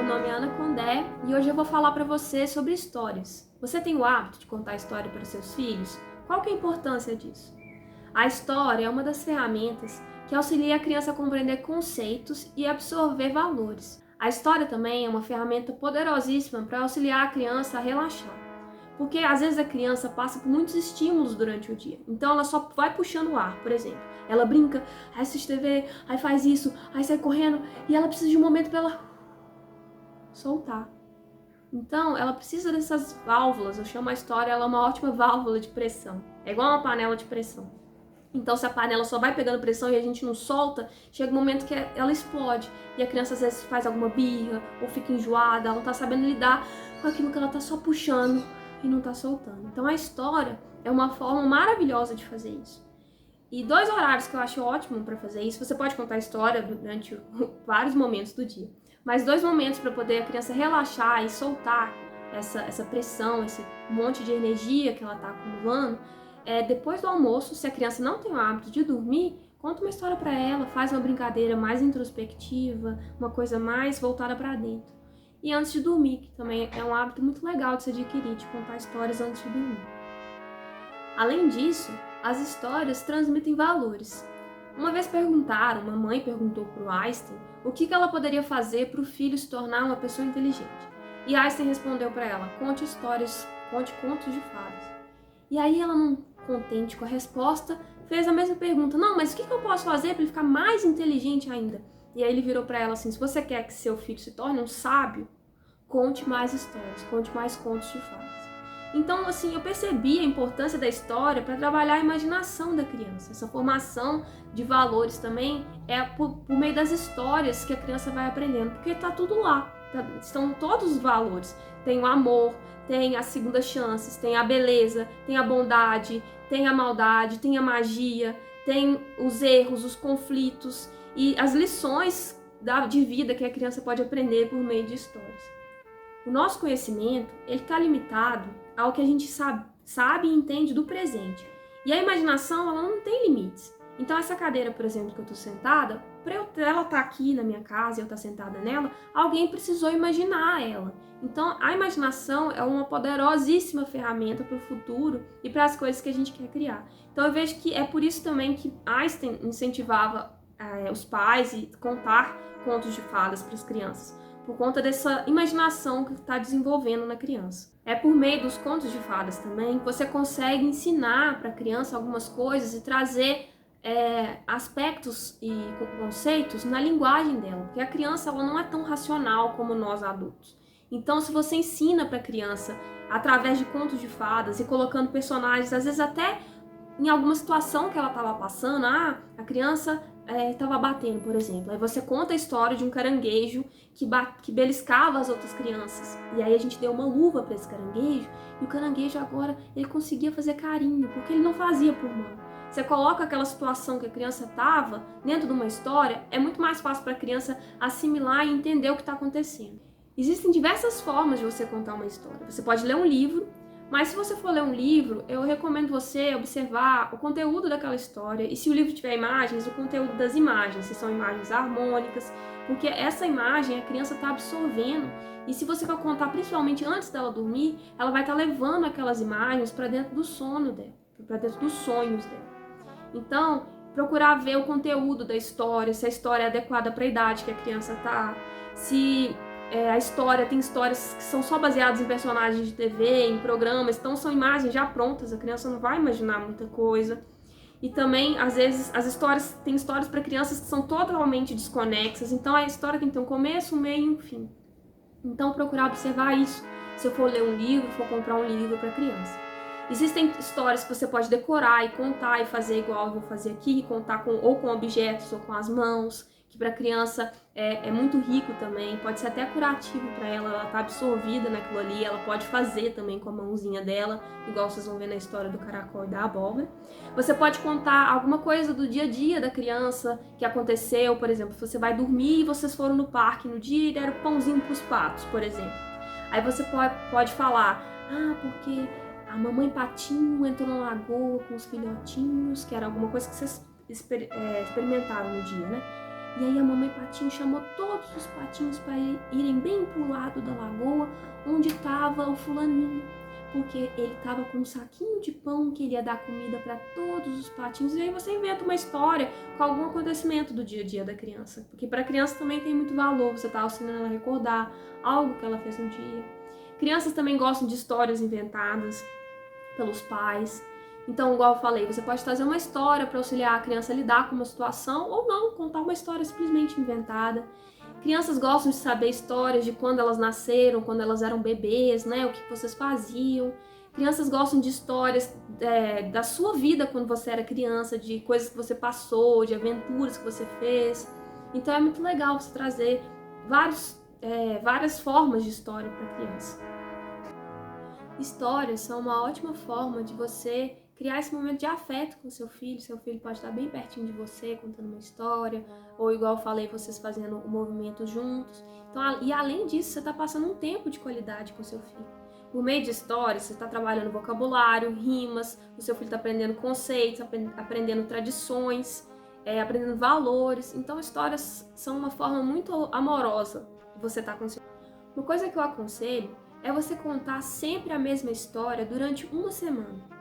meu nome é Ana Condé e hoje eu vou falar para você sobre histórias. Você tem o hábito de contar história para seus filhos? Qual que é a importância disso? A história é uma das ferramentas que auxilia a criança a compreender conceitos e absorver valores. A história também é uma ferramenta poderosíssima para auxiliar a criança a relaxar. Porque às vezes a criança passa por muitos estímulos durante o dia. Então ela só vai puxando o ar, por exemplo. Ela brinca, aí assiste TV, aí faz isso, aí sai correndo e ela precisa de um momento para ela soltar. Então ela precisa dessas válvulas. Eu chamo a história, ela é uma ótima válvula de pressão. É igual uma panela de pressão. Então se a panela só vai pegando pressão e a gente não solta, chega um momento que ela explode. E a criança às vezes faz alguma birra ou fica enjoada, ela não tá sabendo lidar com aquilo que ela tá só puxando e não tá soltando. Então a história é uma forma maravilhosa de fazer isso. E dois horários que eu acho ótimo para fazer isso, você pode contar a história durante vários momentos do dia, mas dois momentos para poder a criança relaxar e soltar essa pressão, esse monte de energia que ela tá acumulando, é depois do almoço. Se a criança não tem o hábito de dormir, conta uma história para ela, faz uma brincadeira mais introspectiva, uma coisa mais voltada para dentro. E antes de dormir, que também é um hábito muito legal de se adquirir, de contar histórias antes de dormir. Além disso, as histórias transmitem valores. Uma vez uma mãe perguntou para o Einstein o que ela poderia fazer para o filho se tornar uma pessoa inteligente. E Einstein respondeu para ela: conte histórias, conte contos de fadas. E aí ela, não contente com a resposta, fez a mesma pergunta: não, mas o que eu posso fazer para ele ficar mais inteligente ainda? E aí ele virou para ela assim: se você quer que seu filho se torne um sábio, conte mais histórias, conte mais contos de fadas. Então, assim, eu percebi a importância da história para trabalhar a imaginação da criança. Essa formação de valores também é por meio das histórias que a criança vai aprendendo, porque tá tudo lá, estão todos os valores. Tem o amor, tem as segundas chances, tem a beleza, tem a bondade, tem a maldade, tem a magia, tem os erros, os conflitos e as lições de vida que a criança pode aprender por meio de histórias. O nosso conhecimento, ele está limitado ao que a gente sabe e entende do presente. E a imaginação, ela não tem limites. Então essa cadeira, por exemplo, que eu estou sentada, para ela estar aqui na minha casa e eu estar sentada nela, alguém precisou imaginar ela. Então a imaginação é uma poderosíssima ferramenta para o futuro e para as coisas que a gente quer criar. Então eu vejo que é por isso também que Einstein incentivava os pais a contar contos de fadas para as crianças, por conta dessa imaginação que está desenvolvendo na criança. É por meio dos contos de fadas também que você consegue ensinar para a criança algumas coisas e trazer aspectos e conceitos na linguagem dela, porque a criança ela não é tão racional como nós adultos. Então, se você ensina para a criança através de contos de fadas e colocando personagens, às vezes até em alguma situação que ela estava passando, a criança estava batendo, por exemplo. Aí você conta a história de um caranguejo que beliscava as outras crianças. E aí a gente deu uma luva para esse caranguejo, e o caranguejo agora ele conseguia fazer carinho, porque ele não fazia por mal. Você coloca aquela situação que a criança estava dentro de uma história, é muito mais fácil para a criança assimilar e entender o que está acontecendo. Existem diversas formas de você contar uma história. Você pode ler um livro, mas se você for ler um livro, eu recomendo você observar o conteúdo daquela história. E se o livro tiver imagens, o conteúdo das imagens, se são imagens harmônicas, porque essa imagem a criança está absorvendo. E se você for contar principalmente antes dela dormir, ela vai estar levando aquelas imagens para dentro do sono dela, para dentro dos sonhos dela. Então, procurar ver o conteúdo da história, se a história é adequada para a idade que a criança está, se a história tem histórias que são só baseadas em personagens de TV, em programas, então são imagens já prontas, a criança não vai imaginar muita coisa. E também, às vezes, tem histórias para crianças que são totalmente desconexas, então a história tem que ter um começo, um meio e um fim. Então, procurar observar isso se eu for ler um livro, for comprar um livro para criança. Existem histórias que você pode decorar e contar e fazer igual eu vou fazer aqui, contar ou com objetos ou com as mãos, que para a criança é muito rico também, pode ser até curativo para ela tá absorvida naquilo ali, ela pode fazer também com a mãozinha dela, igual vocês vão ver na história do caracol e da abóbora. Você pode contar alguma coisa do dia a dia da criança que aconteceu, por exemplo, se você vai dormir e vocês foram no parque no dia e deram pãozinho para os patos, por exemplo. Aí você pode falar, porque a mamãe patinho entrou na lagoa com os filhotinhos, que era alguma coisa que vocês experimentaram no dia, né? E aí a mamãe patinho chamou todos os patinhos para irem bem pro lado da lagoa onde estava o fulaninho, porque ele estava com um saquinho de pão que ele ia dar comida para todos os patinhos. E aí você inventa uma história com algum acontecimento do dia a dia da criança, porque para a criança também tem muito valor, você está auxiliando ela a recordar algo que ela fez no dia. Crianças também gostam de histórias inventadas pelos pais. Então, igual eu falei, você pode trazer uma história para auxiliar a criança a lidar com uma situação ou não, contar uma história simplesmente inventada. Crianças gostam de saber histórias de quando elas nasceram, quando elas eram bebês, né? O que vocês faziam. Crianças gostam de histórias da sua vida quando você era criança, de coisas que você passou, de aventuras que você fez. Então é muito legal você trazer várias formas de história para a criança. Histórias são uma ótima forma de você criar esse momento de afeto com seu filho. Seu filho pode estar bem pertinho de você, contando uma história, ou igual eu falei, vocês fazendo o movimento juntos. Então, e além disso, você está passando um tempo de qualidade com seu filho. Por meio de histórias, você está trabalhando vocabulário, rimas, o seu filho está aprendendo conceitos, aprendendo tradições, aprendendo valores. Então, histórias são uma forma muito amorosa de você estar com seu filho. Uma coisa que eu aconselho é você contar sempre a mesma história durante uma semana.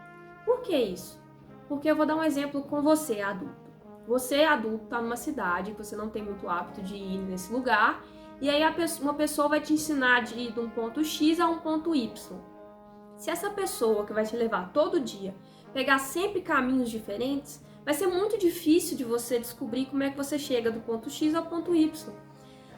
Por que isso? Porque eu vou dar um exemplo com você, adulto. Você, adulto, está numa cidade, você não tem muito hábito de ir nesse lugar, e aí uma pessoa vai te ensinar de ir de um ponto X a um ponto Y. Se essa pessoa que vai te levar todo dia pegar sempre caminhos diferentes, vai ser muito difícil de você descobrir como é que você chega do ponto X ao ponto Y.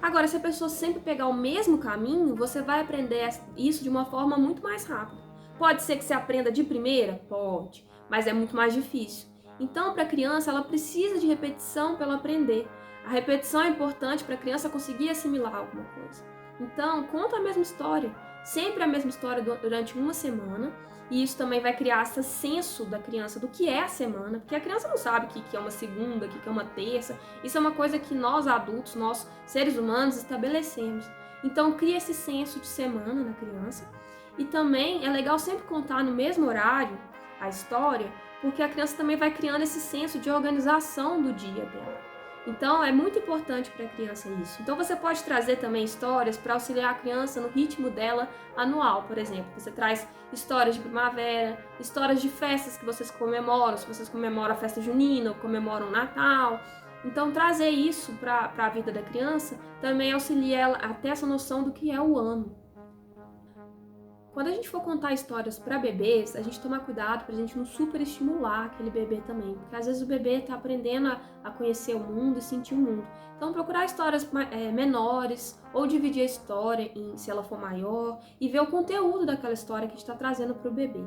Agora, se a pessoa sempre pegar o mesmo caminho, você vai aprender isso de uma forma muito mais rápida. Pode ser que você aprenda de primeira? Pode, mas é muito mais difícil. Então, para a criança, ela precisa de repetição para ela aprender. A repetição é importante para a criança conseguir assimilar alguma coisa. Então, conta a mesma história, sempre a mesma história durante uma semana, e isso também vai criar esse senso da criança do que é a semana, porque a criança não sabe o que é uma segunda, o que é uma terça. Isso é uma coisa que nós adultos, nós seres humanos, estabelecemos. Então, cria esse senso de semana na criança. E também é legal sempre contar no mesmo horário a história, porque a criança também vai criando esse senso de organização do dia dela. Então, é muito importante para a criança isso. Então, você pode trazer também histórias para auxiliar a criança no ritmo dela anual, por exemplo. Você traz histórias de primavera, histórias de festas que vocês comemoram, se vocês comemoram a festa junina ou comemoram o Natal. Então, trazer isso para a vida da criança também auxilia ela a ter essa noção do que é o ano. Quando a gente for contar histórias para bebês, a gente tomar cuidado para a gente não superestimular aquele bebê também, porque às vezes o bebê está aprendendo a conhecer o mundo e sentir o mundo. Então, procurar histórias menores ou dividir a história se ela for maior e ver o conteúdo daquela história que a gente está trazendo para o bebê.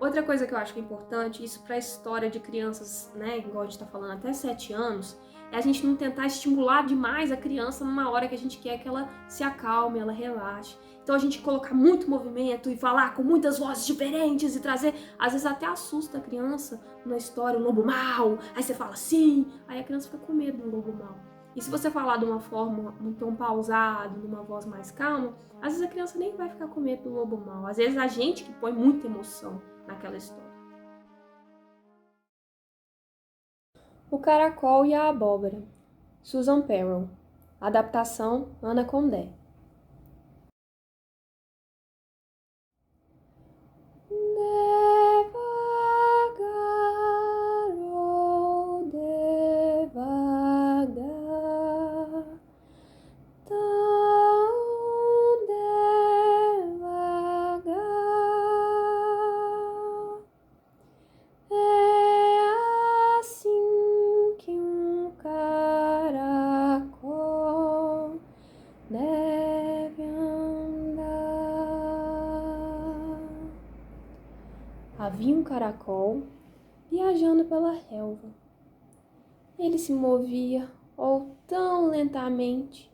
Outra coisa que eu acho que é importante, isso para a história de crianças, né, igual a gente está falando, até 7 anos, é a gente não tentar estimular demais a criança numa hora que a gente quer que ela se acalme, ela relaxe. Então a gente colocar muito movimento e falar com muitas vozes diferentes e trazer, às vezes até assusta a criança na história, o lobo mau, aí você fala sim, aí a criança fica com medo do lobo mau. E se você falar de uma forma, num tom pausado, numa voz mais calma, às vezes a criança nem vai ficar com medo do lobo mau. Às vezes a gente que põe muita emoção naquela história. O Caracol e a Abóbora, Susan Perrell. Adaptação, Ana Condé. Devagar, oh, devagar, tão devagar. É assim que um caracol deve andar. Havia um caracol viajando pela relva. Ele se movia ou tão lentamente,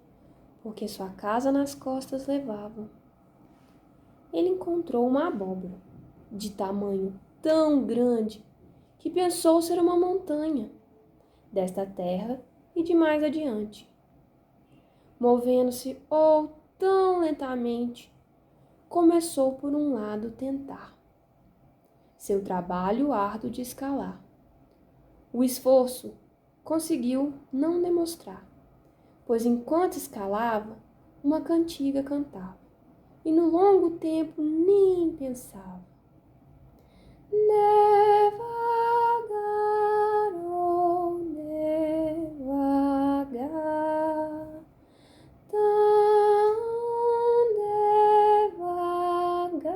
porque sua casa nas costas levava. Ele encontrou uma abóbora, de tamanho tão grande, que pensou ser uma montanha, desta terra e de mais adiante. Movendo-se ou tão lentamente, começou por um lado tentar seu trabalho árduo de escalar. O esforço conseguiu não demonstrar. pois enquanto escalava, uma cantiga cantava, e no longo tempo nem pensava. Devagar, oh, devagar, tão devagar,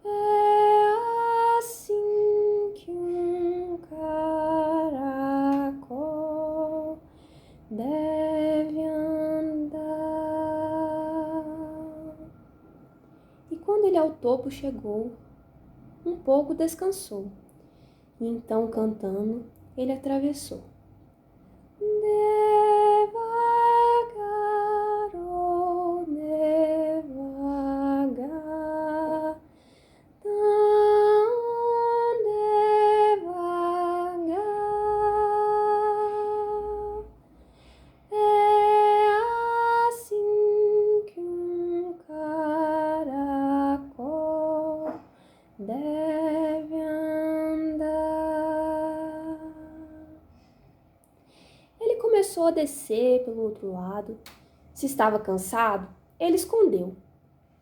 é assim que um caracol deve andar. E quando ele ao topo chegou, um pouco descansou, e então, cantando, ele atravessou. Devagar, oh, devagar, tão devagar, é assim que um caracol deve andar. Ele começou a descer pelo outro lado. Se estava cansado, ele escondeu.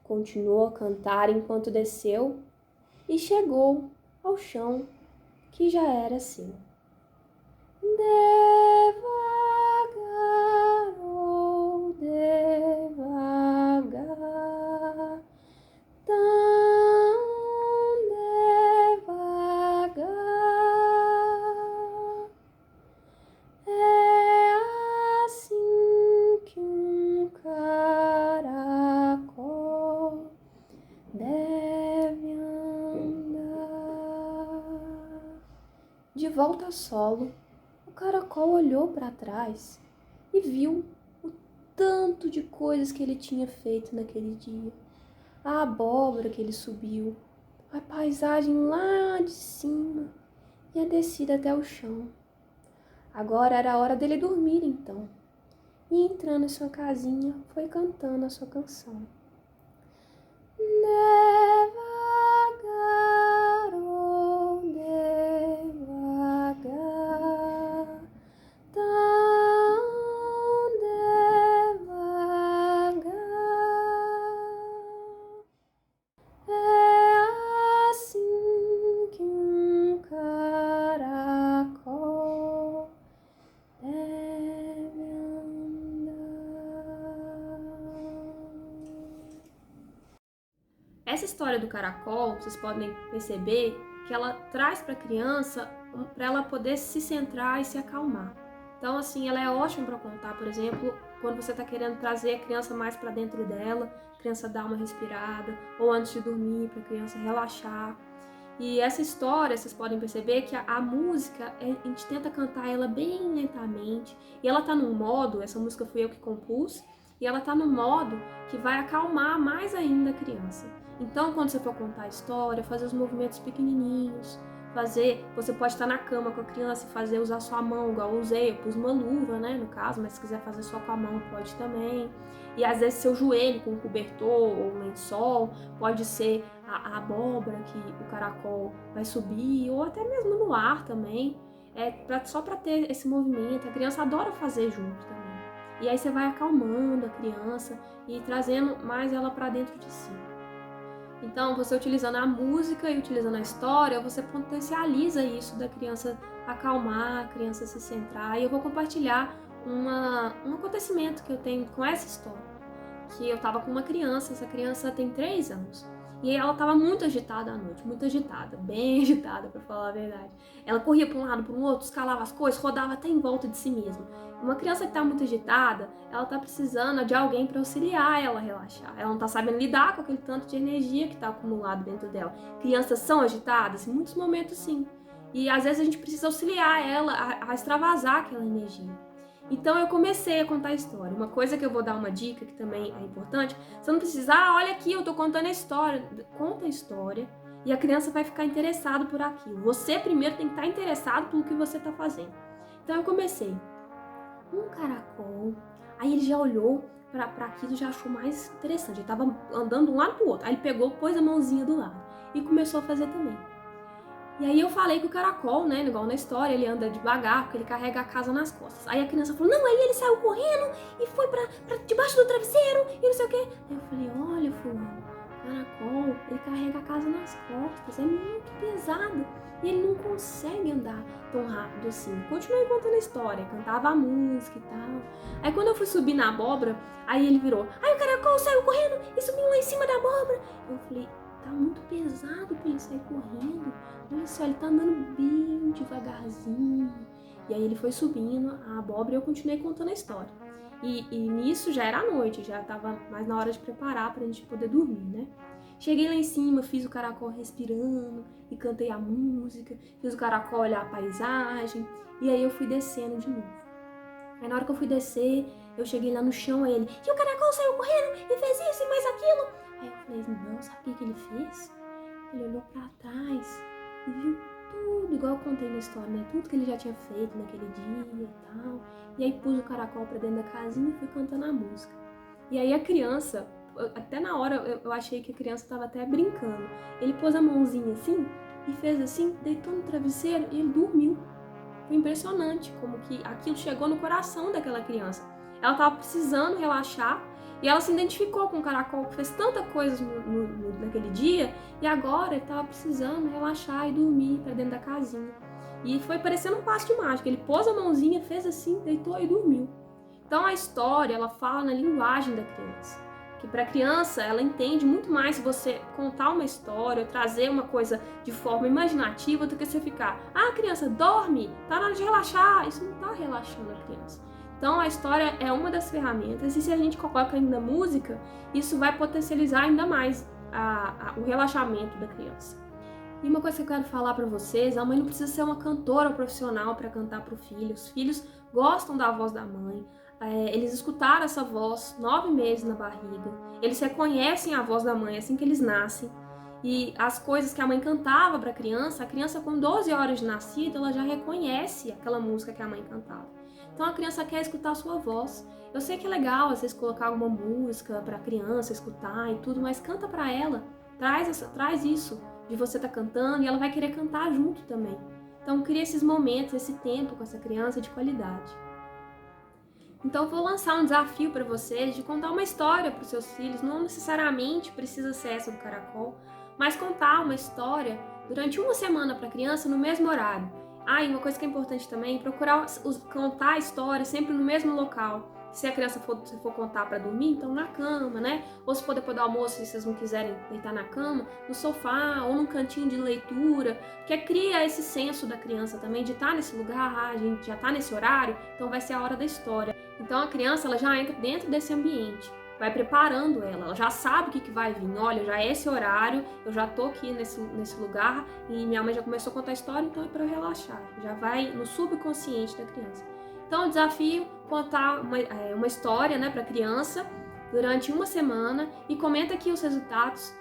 Continuou a cantar enquanto desceu e chegou ao chão que já era seu. Devagar, oh, devagar, tão devagar, é assim que um caracol deve andar. De volta ao solo, o caracol olhou para trás e viu o tanto de coisas que ele tinha feito naquele dia. A abóbora que ele subiu, a paisagem lá de cima e a descida até o chão. Agora era a hora dele dormir, então. E entrando em sua casinha, foi cantando a sua canção. Devagar, oh, devagar, tão devagar, é assim que um caracol deve andar. Essa história do caracol, vocês podem perceber que ela traz para a criança para ela poder se centrar e se acalmar. Então, assim, ela é ótima para contar, por exemplo, quando você está querendo trazer a criança mais para dentro dela, a criança dar uma respirada, ou antes de dormir, para a criança relaxar. E essa história, vocês podem perceber que a música, a gente tenta cantar ela bem lentamente, e ela tá num modo, essa música fui eu que compus, e ela tá num modo que vai acalmar mais ainda a criança. Então, quando você for contar a história, fazer os movimentos pequenininhos, você pode estar na cama com a criança e usar sua mão, igual eu usei, eu pus uma luva, né, no caso, mas se quiser fazer só com a mão, pode também. E às vezes seu joelho com um cobertor ou um lençol, pode ser a abóbora que o caracol vai subir, ou até mesmo no ar também, só para ter esse movimento. A criança adora fazer junto também. E aí você vai acalmando a criança e trazendo mais ela para dentro de si. Então, você utilizando a música e utilizando a história, você potencializa isso da criança acalmar, a criança se centrar. E eu vou compartilhar um acontecimento que eu tenho com essa história. Que eu tava com uma criança, essa criança tem 3 anos. E ela tava muito agitada à noite, muito agitada, bem agitada, pra falar a verdade. Ela corria pra um lado, para um outro, escalava as coisas, rodava até em volta de si mesma. Uma criança que tá muito agitada, ela tá precisando de alguém para auxiliar ela a relaxar. Ela não tá sabendo lidar com aquele tanto de energia que tá acumulado dentro dela. Crianças são agitadas? Em muitos momentos, sim. E às vezes a gente precisa auxiliar ela a extravasar aquela energia. Então eu comecei a contar a história. Uma coisa que eu vou dar uma dica, que também é importante, você não precisa, olha aqui, eu tô contando a história. Conta a história e a criança vai ficar interessada por aquilo. Você primeiro tem que estar interessado pelo que você tá fazendo. Então eu comecei. Um caracol. Aí ele já olhou para aquilo e já achou mais interessante. Ele tava andando de um lado pro outro. Aí ele pegou, pôs a mãozinha do lado e começou a fazer também. E aí eu falei que o caracol, né, igual na história, ele anda devagar porque ele carrega a casa nas costas. Aí a criança falou, não, aí ele saiu correndo e foi pra debaixo do travesseiro e não sei o quê. Aí eu falei, olha, fulano, o caracol, ele carrega a casa nas costas, é muito pesado. E ele não consegue andar tão rápido assim. Continuei contando a história, cantava a música e tal. Aí quando eu fui subir na abóbora, aí ele virou, aí o caracol saiu correndo e subiu lá em cima da abóbora. Eu falei, tá muito pesado pra ele sair correndo. Olha só, ele tá andando bem devagarzinho. E aí ele foi subindo a abóbora e eu continuei contando a história. E nisso já era noite, já tava mais na hora de preparar pra gente poder dormir, né? Cheguei lá em cima, fiz o caracol respirando e cantei a música, fiz o caracol olhar a paisagem e aí eu fui descendo de novo. Aí na hora que eu fui descer, eu cheguei lá no chão, aí ele, e o caracol saiu correndo e fez isso e mais aquilo. Aí eu falei, não, sabe o que ele fez? Ele olhou pra trás e viu tudo, igual eu contei na história, né? Tudo que ele já tinha feito naquele dia e tal. E aí pus o caracol pra dentro da casinha e fui cantando a música. E aí a criança, até na hora eu achei que a criança tava até brincando. Ele pôs a mãozinha assim e fez assim, deitou no travesseiro e ele dormiu. Foi impressionante como que aquilo chegou no coração daquela criança. Ela tava precisando relaxar e ela se identificou com o caracol que fez tanta coisa naquele dia e agora ele tava precisando relaxar e dormir pra dentro da casinha. E foi parecendo um passe de mágica. Ele pôs a mãozinha, fez assim, deitou e dormiu. Então a história, ela fala na linguagem da criança. Que para a criança, ela entende muito mais se você contar uma história, trazer uma coisa de forma imaginativa do que você ficar, criança, dorme, tá na hora de relaxar. Isso não tá relaxando a criança. Então a história é uma das ferramentas e se a gente coloca ainda música, isso vai potencializar ainda mais o relaxamento da criança. E uma coisa que eu quero falar para vocês, a mãe não precisa ser uma cantora profissional para cantar para o filho. Os filhos gostam da voz da mãe. Eles escutaram essa voz 9 meses na barriga. Eles reconhecem a voz da mãe assim que eles nascem. E as coisas que a mãe cantava para a criança com 12 horas de nascida, ela já reconhece aquela música que a mãe cantava. Então a criança quer escutar a sua voz. Eu sei que é legal às vezes colocar alguma música para a criança escutar e tudo, mas canta para ela. Traz isso de você estar cantando e ela vai querer cantar junto também. Então cria esses momentos, esse tempo com essa criança de qualidade. Então eu vou lançar um desafio para vocês de contar uma história para os seus filhos, não necessariamente precisa ser essa do caracol, mas contar uma história durante uma semana para a criança no mesmo horário. E uma coisa que é importante também, procurar contar a história sempre no mesmo local. Se a criança for contar para dormir, então na cama, né? Ou se for depois do almoço, se vocês não quiserem deitar na cama, no sofá ou num cantinho de leitura, que cria esse senso da criança também de estar nesse lugar, a gente já está nesse horário, então vai ser a hora da história. Então a criança ela já entra dentro desse ambiente, vai preparando ela já sabe o que vai vir. Olha, já é esse horário, eu já tô aqui nesse lugar e minha mãe já começou a contar a história, então é para eu relaxar. Já vai no subconsciente da criança. Então o desafio contar uma história, né, para a criança durante uma semana e comenta aqui os resultados.